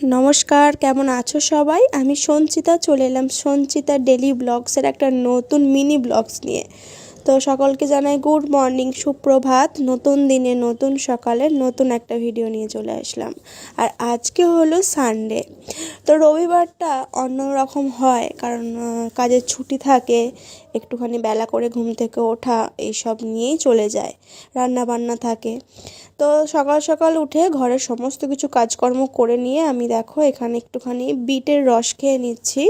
নমস্কার, কেমন আছো সবাই? আমি সঞ্চিতা চলে এলাম সঞ্চিতা ডেলি ব্লগসের একটা নতুন মিনি ব্লগস নিয়ে। তো সকলকে জানাই গুড মর্নিং, সুপ্রভাত। নতুন দিনে নতুন সকালে নতুন একটা ভিডিও নিয়ে চলে আসলাম। আর আজকে হলো সানডে। তো রবিবারটা অন্যরকম হয়, কারণ কাজের ছুটি থাকে, একটুখানি বেলা করে ঘুম থেকে ওঠা এইসব নিয়েই চলে যায়, রান্না বান্না থাকে। তো সকাল সকাল উঠে ঘরের সমস্ত কিছু কাজকর্ম করে নিয়ে আমি দেখো এখানে একটুখানি বিটের রস খেয়ে নিচ্ছি।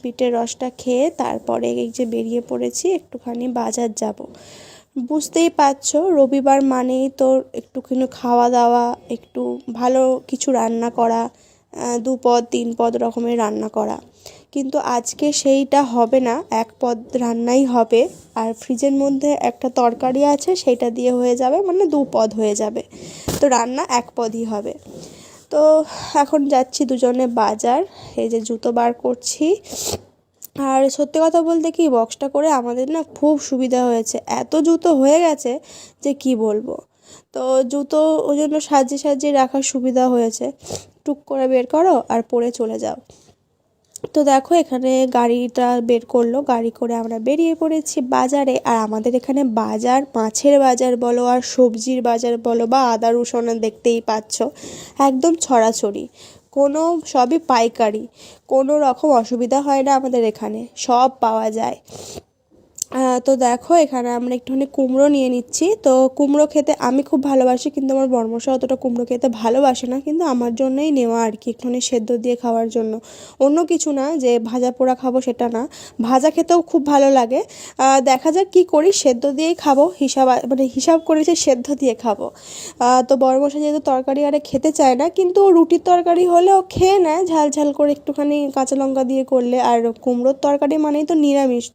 বিটের রসটা খেয়ে তারপরে এই যে বেরিয়ে পড়েছি, একটুখানি বাজার যাব। বুঝতেই পারছো, রবিবার মানেই তো একটুখানি খাওয়া দাওয়া, একটু ভালো কিছু রান্না করা, 2 পদ 3 পদ রকমের রান্না করা। কিন্তু আজকে সেইটা হবে না, 1 পদ রান্নাই হবে। আর ফ্রিজের মধ্যে একটা তরকারি আছে, সেইটা দিয়ে হয়ে যাবে, মানে 2 পদ হয়ে যাবে। তো রান্না 1 পদই হবে। তো এখন যাচ্ছি দুজনে বাজার। এই যে জুতো বার করছি। আর সত্যি কথা বলতে কি, বক্সটা করে আমাদের না খুব সুবিধা হয়েছে, এত জুতো হয়ে গেছে যে কি বলবো। তো জুতো ওই জন্য সাজিয়ে সাজিয়ে রাখার সুবিধা হয়েছে, টুক করে বের করো আর পরে চলে যাও। তো দেখো এখানে গাড়িটা বের করলো, গাড়ি করে আমরা বেরিয়ে পড়েছি বাজারে। আর আমাদের এখানে বাজার, মাছের বাজার বলো আর সবজির বাজার বলো বা আদা রসুন, দেখতেই পাচ্ছ একদম ছড়াছড়ি, কোনো সবই পাইকারি, কোনো রকম অসুবিধা হয় না আমাদের এখানে, সব পাওয়া যায়। তো দেখো এখানে আমরা একটুখানি কুমড়ো নিয়ে নিচ্ছি। তো কুমড়ো খেতে আমি খুব ভালোবাসি, কিন্তু আমার বরমশাই অতটা কুমড়ো খেতে ভালোবাসে না, কিন্তু আমার জন্যই নেওয়া আর কি, একটুখানি সেদ্ধ দিয়ে খাওয়ার জন্য। অন্য কিছু না যে ভাজা পোড়া খাবো সেটা না, ভাজা খেতেও খুব ভালো লাগে। দেখা যাক কী করি, সেদ্ধ দিয়েই খাবো, হিসাব করেছি সেদ্ধ দিয়ে খাবো। তো বরমশাই যেহেতু তরকারি আরে খেতে চায় না, কিন্তু রুটির তরকারি হলেও খেয়ে নেয় ঝাল ঝাল করে একটুখানি কাঁচা লঙ্কা দিয়ে করলে। আর কুমড়োর তরকারি মানেই তো নিরামিষ,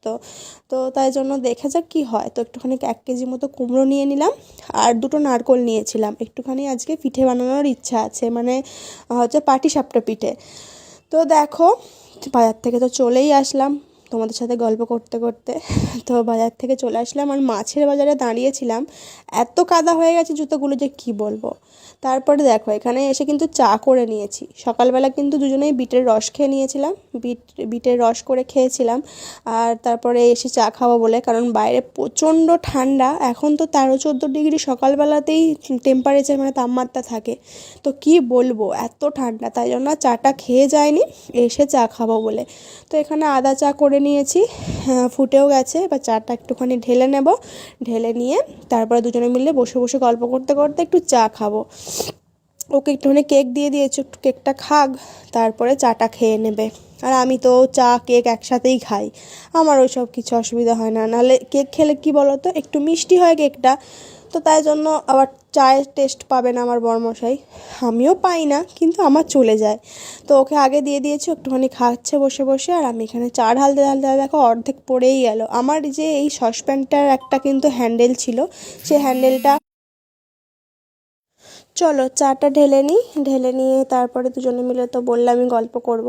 তো তাই জন্য দেখা যাক কী হয়। তো একটুখানি 1 কেজি মতো কুমড়ো নিয়ে নিলাম, আর 2টো নারকোল নিয়েছিলাম। একটুখানি আজকে পিঠে বানানোর ইচ্ছা আছে, মানে হচ্ছে পাটিসাপটা পিঠে। তো দেখো বাজার থেকে তো চলেই আসলাম তোমাদের সাথে গল্প করতে করতে। তো বাজার থেকে চলে আসলাম, আর মাছের বাজারে দাঁড়িয়েছিলাম, এত কাদা হয়ে গেছে জুতোগুলো যে কি বলবো। তারপরে দেখো এখানে এসে কিন্তু চা করে নিয়েছি। সকালবেলা কিন্তু দুজনেই বিটের রস খেয়ে নিয়েছিলাম, বিটের রস করে খেয়েছিলাম। আর তারপরে এসে চা খাবো বলে, কারণ বাইরে প্রচণ্ড ঠান্ডা, এখন তো 13-14 ডিগ্রি সকালবেলাতেই টেম্পারেচার, মানে তাপমাত্রা থাকে। তো কি বলবো, এত ঠান্ডা, তাই জন্য চাটা খেয়ে যায়নি, এসে চা খাবো বলে। তো এখানে আদা চা করে নিয়েছি, ফুটেও গেছে। এবার চাটা একটুখানি ঢেলে নেব, ঢেলে নিয়ে তারপরে দুজনে মিলে বসে বসে গল্প করতে করতে একটু চা খাবো। ওকে একটুখানি কেক দিয়ে দিয়েছি, একটু কেকটা খাক, তারপরে চাটা খেয়ে নেবে। আর আমি তো চা কেক একসাথেই খাই, আমার ওই সব কিছু অসুবিধা হয় না। নাহলে কেক খেলে কি বলো তো, একটু মিষ্টি হয় কেকটা, তো তাই জন্য আবার চায়ের টেস্ট পাবে না আমার বরমশাই, আমিও পাই না, কিন্তু আমার চলে যায়। তো ওকে আগে দিয়ে দিয়েছি, একটুখানি খাচ্ছে বসে বসে, আর আমি এখানে চা ঢালতে ঢালতে দেখো অর্ধেক পড়েই গেল। আমার যে এই সসপ্যানটার একটা কিন্তু হ্যান্ডেল ছিল, সেই হ্যান্ডেলটা, চলো চাটা ঢেলে নিই, ঢেলে নিয়ে তারপরে দুজনে মিলে তো বললামই গল্প করব।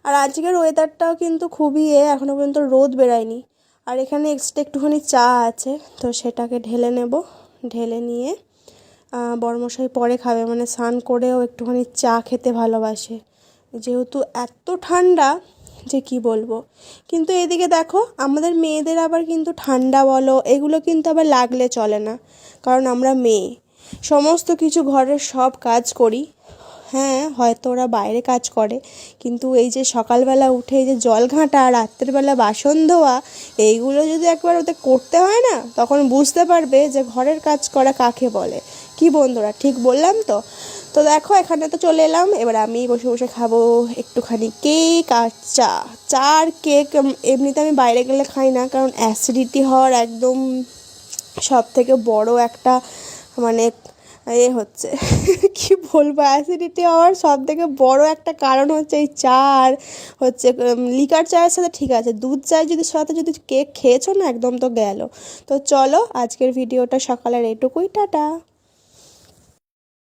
আর আজকের ওয়েদারটাও কিন্তু খুবই এখনও পর্যন্ত রোদ বেরায়নি। আর এখানে এক্সট্রা একটুখানি চা আছে, তো সেটাকে ঢেলে নেব। ঢেলে নিয়ে বরমশাই পরে খাবে, মানে স্নান করেও একটুখানি চা খেতে ভালোবাসে, যেহেতু এত ঠান্ডা যে কি বলবো। কিন্তু এদিকে দেখো আমাদের মেয়েদের আবার কিন্তু ঠান্ডা বলো এগুলো কিন্তু আবার লাগলে চলে না, কারণ আমরা মেয়ে, সমস্ত কিছু ঘরের সব কাজ করি। হ্যাঁ, হয়তো ওরা বাইরে কাজ করে, কিন্তু এই যে সকালবেলা উঠে এই যে জল ঘাঁটা, রাত্রেবেলা বাসন ধোয়া, এইগুলো যদি একবার ওদের করতে হয় না, তখন বুঝতে পারবে যে ঘরের কাজ করা কাকে বলে। কি বন্ধুরা, ঠিক বললাম তো? তো দেখো এখানে তো চলে এলাম, এবার আমি বসে বসে খাবো একটুখানি কেক আর চা। চা আর কেক এমনিতে আমি বাইরে গেলে খাই না, কারণ অ্যাসিডিটি হওয়ার একদম সব থেকে বড় একটা, মানে হচ্ছে কি বলবো, অ্যাসিডিটি হওয়ার সব থেকে বড় একটা কারণ হচ্ছে এই চা। আর হচ্ছে লিকার চায়ের সাথে ঠিক আছে, দুধ চায়ের সাথে যদি কেক খেয়েছো না, একদম তো গেল। তো চলো আজকের ভিডিওটা সকালের এটুকুই, টাটা।